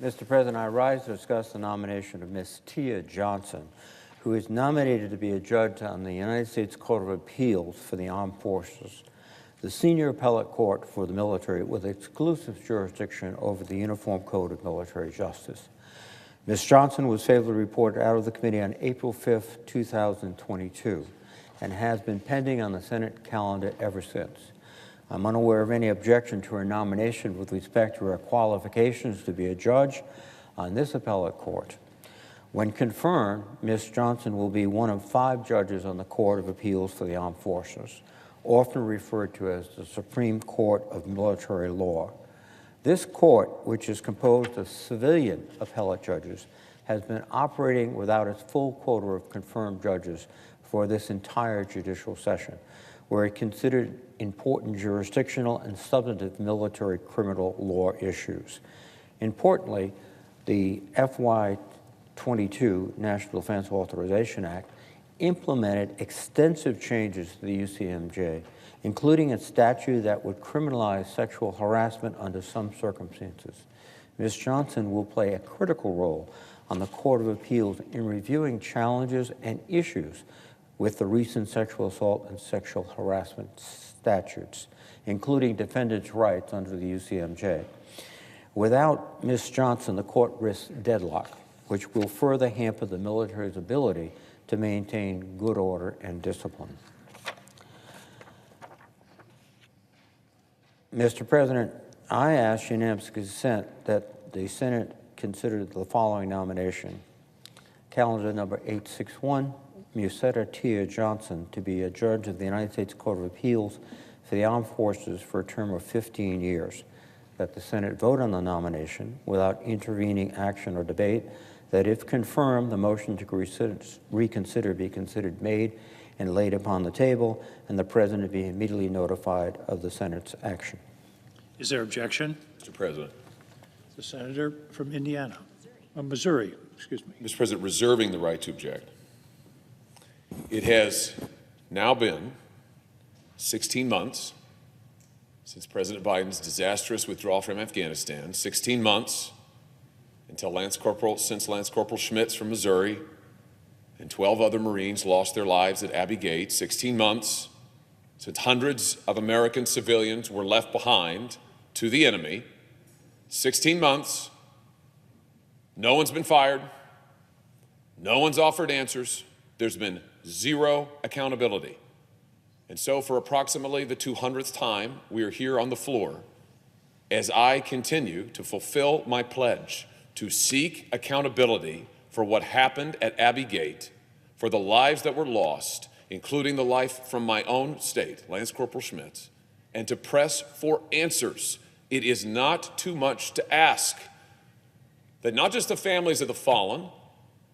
Mr. President, I rise to discuss the nomination of Ms. Tia Johnson, who is nominated to be a judge on the United States Court of Appeals for the Armed Forces, the senior appellate court for the military with exclusive jurisdiction over the Uniform Code of Military Justice. Ms. Johnson was favorably reported out of the committee on April 5, 2022, and has been pending on the Senate calendar ever since. I'm unaware of any objection to her nomination with respect to her qualifications to be a judge on this appellate court. When confirmed, Ms. Johnson will be one of 5 judges on the Court of Appeals for the Armed Forces, often referred to as the Supreme Court of Military Law. This court, which is composed of civilian appellate judges, has been operating without its full quota of confirmed judges for this entire judicial session, where it considered important jurisdictional and substantive military criminal law issues. Importantly, the FY22 National Defense Authorization Act implemented extensive changes to the UCMJ, including a statute that would criminalize sexual harassment under some circumstances. Ms. Johnson will play a critical role on the Court of Appeals in reviewing challenges and issues with the recent sexual assault and sexual harassment statutes, including defendants' rights under the UCMJ. Without Ms. Johnson, the court risks deadlock, which will further hamper the military's ability to maintain good order and discipline. Mr. President, I ask unanimous consent that the Senate consider the following nomination. Calendar number 861, Musetta Tia Johnson to be a judge of the United States Court of Appeals for the Armed Forces for a term of 15 years. That the Senate vote on the nomination without intervening action or debate. That if confirmed, the motion to reconsider be considered made and laid upon the table, and the President be immediately notified of the Senate's action. Is there objection? Mr. President. The senator from Indiana. Missouri, excuse me. Mr. President, reserving the right to object. It has now been 16 months since President Biden's disastrous withdrawal from Afghanistan, 16 months since Lance Corporal Schmitz from Missouri and 12 other Marines lost their lives at Abbey Gate, 16 months since hundreds of American civilians were left behind to the enemy, 16 months, no one's been fired, no one's offered answers, there's been zero accountability. And so for approximately the 200th time, we are here on the floor as I continue to fulfill my pledge to seek accountability for what happened at Abbey Gate, for the lives that were lost, including the life from my own state, Lance Corporal Schmitz, and to press for answers. It is not too much to ask that not just the families of the fallen,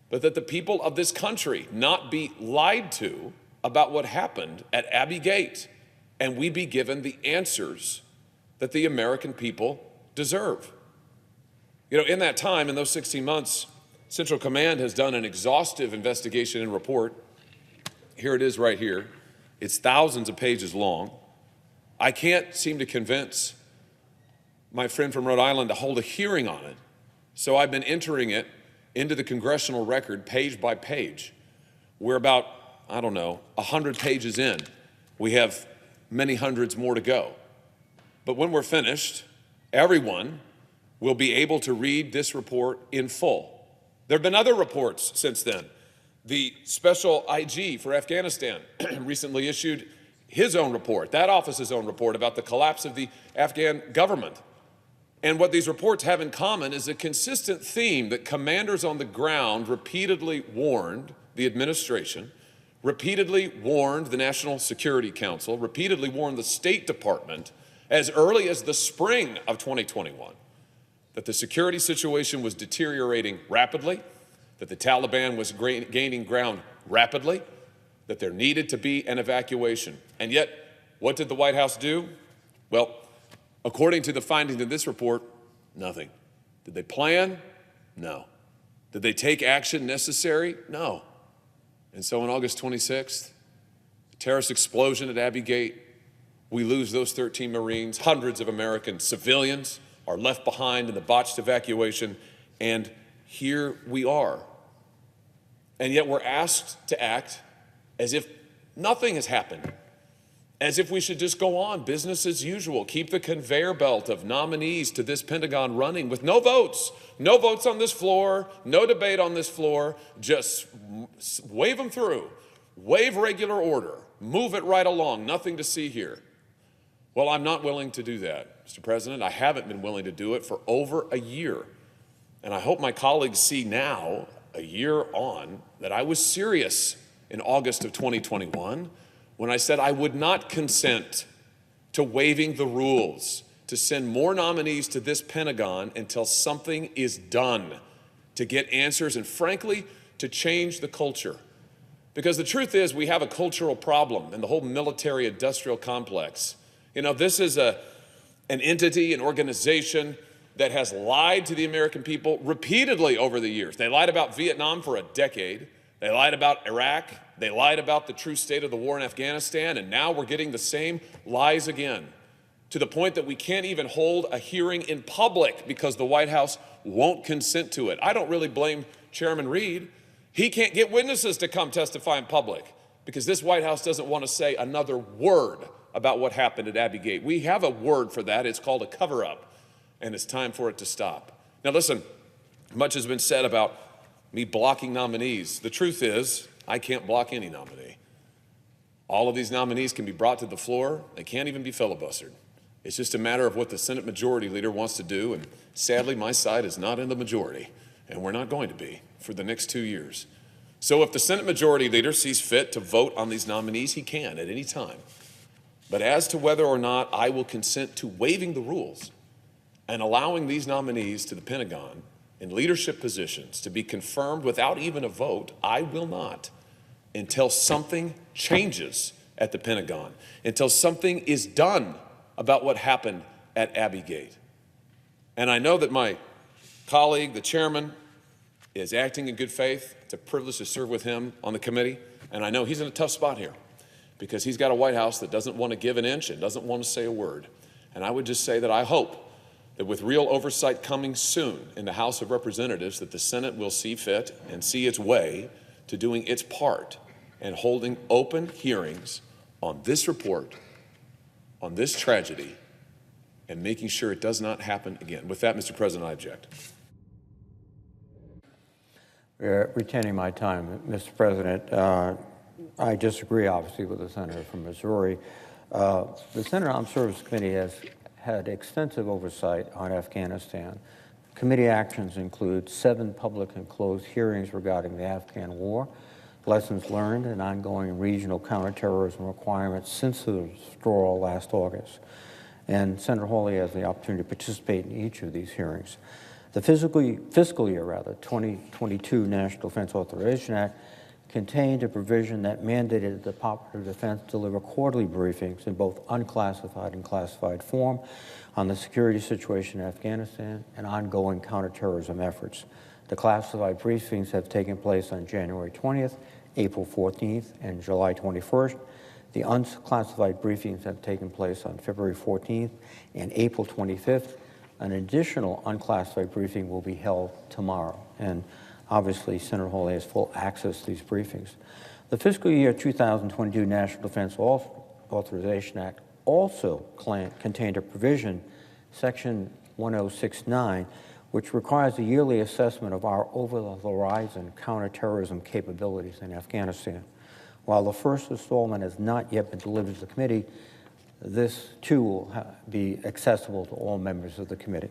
but that the people of this country not be lied to about what happened at Abbey Gate, and we be given the answers that the American people deserve. You know, in that time, in those 16 months, Central Command has done an exhaustive investigation and report. Here it is right here. It's thousands of pages long. I can't seem to convince my friend from Rhode Island to hold a hearing on it, so I've been entering it into the congressional record page by page. We're about, 100 pages in. We have many hundreds more to go. But when we're finished, everyone will be able to read this report in full. There have been other reports since then. The special IG for Afghanistan recently issued his own report, that office's own report about the collapse of the Afghan government. And what these reports have in common is a consistent theme that commanders on the ground repeatedly warned the administration, repeatedly warned the National Security Council, repeatedly warned the State Department as early as the spring of 2021 that the security situation was deteriorating rapidly, that the Taliban was gaining ground rapidly, that there needed to be an evacuation. And yet, what did the White House do? Well, according to the findings in this report, nothing. Did they plan? No. Did they take action necessary? No. And so on August 26th, the terrorist explosion at Abbey Gate, we lose those 13 Marines. Hundreds of American civilians are left behind in the botched evacuation. And here we are. And yet we're asked to act as if nothing has happened, as if we should just go on business as usual, keep the conveyor belt of nominees to this Pentagon running with no votes on this floor, no debate on this floor, just wave them through, wave regular order, move it right along, nothing to see here. Well, I'm not willing to do that, Mr. President. I haven't been willing to do it for over a year. And I hope my colleagues see now, a year on, that I was serious in August of 2021 when I said I would not consent to waiving the rules to send more nominees to this Pentagon until something is done to get answers and, frankly, to change the culture. Because the truth is, we have a cultural problem in the whole military-industrial complex. You know, this is an entity, an organization that has lied to the American people repeatedly over the years. They lied about Vietnam for a decade. They lied about Iraq. They lied about the true state of the war in Afghanistan. And now we're getting the same lies again, to the point that we can't even hold a hearing in public because the White House won't consent to it. I don't really blame Chairman Reid. He can't get witnesses to come testify in public because this White House doesn't want to say another word about what happened at Abbey Gate. We have a word for that. It's called a cover-up, and it's time for it to stop. Now listen, much has been said about me blocking nominees. The truth is, I can't block any nominee. All of these nominees can be brought to the floor. They can't even be filibustered. It's just a matter of what the Senate Majority Leader wants to do, and sadly, my side is not in the majority, and we're not going to be for the next 2 years. So if the Senate Majority Leader sees fit to vote on these nominees, he can at any time. But as to whether or not I will consent to waiving the rules and allowing these nominees to the Pentagon in leadership positions to be confirmed without even a vote, I will not until something changes at the Pentagon, until something is done about what happened at Abbey Gate. And I know that my colleague, the chairman, is acting in good faith. It's a privilege to serve with him on the committee. And I know he's in a tough spot here because he's got a White House that doesn't want to give an inch and doesn't want to say a word. And I would just say that I hope that with real oversight coming soon in the House of Representatives, that the Senate will see fit and see its way to doing its part and holding open hearings on this report, on this tragedy, and making sure it does not happen again. With that, Mr. President, I object. Retaining my time, Mr. President, I disagree, obviously, with the senator from Missouri. The Senate Armed Services Committee has had extensive oversight on Afghanistan. Committee actions include 7 public and closed hearings regarding the Afghan war, lessons learned, and ongoing regional counterterrorism requirements since the withdrawal last August. And Senator Hawley has the opportunity to participate in each of these hearings. The fiscal year 2022 National Defense Authorization Act contained a provision that mandated that the Department of Defense deliver quarterly briefings in both unclassified and classified form on the security situation in Afghanistan and ongoing counterterrorism efforts. The classified briefings have taken place on January 20th, April 14th, and July 21st. The unclassified briefings have taken place on February 14th and April 25th. An additional unclassified briefing will be held tomorrow. And obviously, Senator Hawley has full access to these briefings. The fiscal year 2022 National Defense Authorization Act also contained a provision, Section 1069, which requires a yearly assessment of our over-the-horizon counterterrorism capabilities in Afghanistan. While the first installment has not yet been delivered to the committee, this too will be accessible to all members of the committee.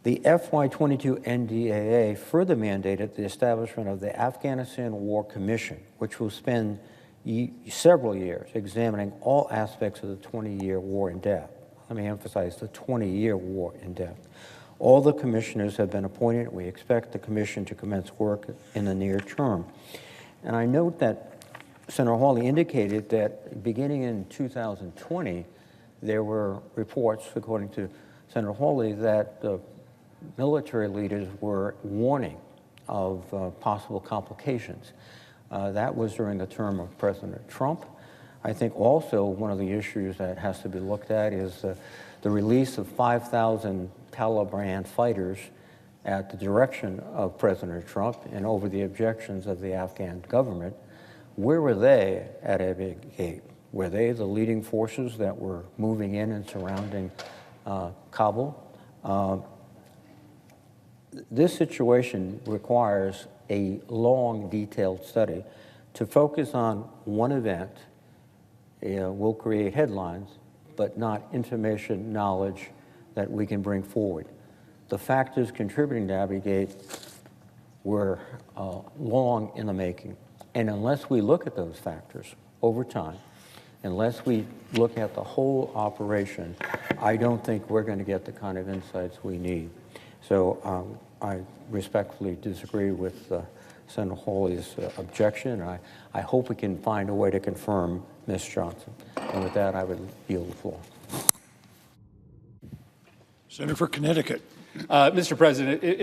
The FY22 NDAA further mandated the establishment of the Afghanistan War Commission, which will spend several years examining all aspects of the 20-year war in depth. Let me emphasize the 20-year war in depth. All the commissioners have been appointed. We expect the commission to commence work in the near term. And I note that Senator Hawley indicated that beginning in 2020, there were reports, according to Senator Hawley, that the military leaders were warning of possible complications. That was during the term of President Trump. I think also one of the issues that has to be looked at is the release of 5,000 Taliban fighters at the direction of President Trump and over the objections of the Afghan government, where were they at Abbey Gate? Were they the leading forces that were moving in and surrounding Kabul? This situation requires a long, detailed study. To focus on one event will create headlines, but not information, knowledge that we can bring forward. The factors contributing to Abbey Gate were long in the making. And unless we look at those factors over time, unless we look at the whole operation, I don't think we're going to get the kind of insights we need. So I respectfully disagree with Senator Hawley's objection. I hope we can find a way to confirm Ms. Johnson. And with that, I would yield the floor. Senator for Connecticut. Mr. President,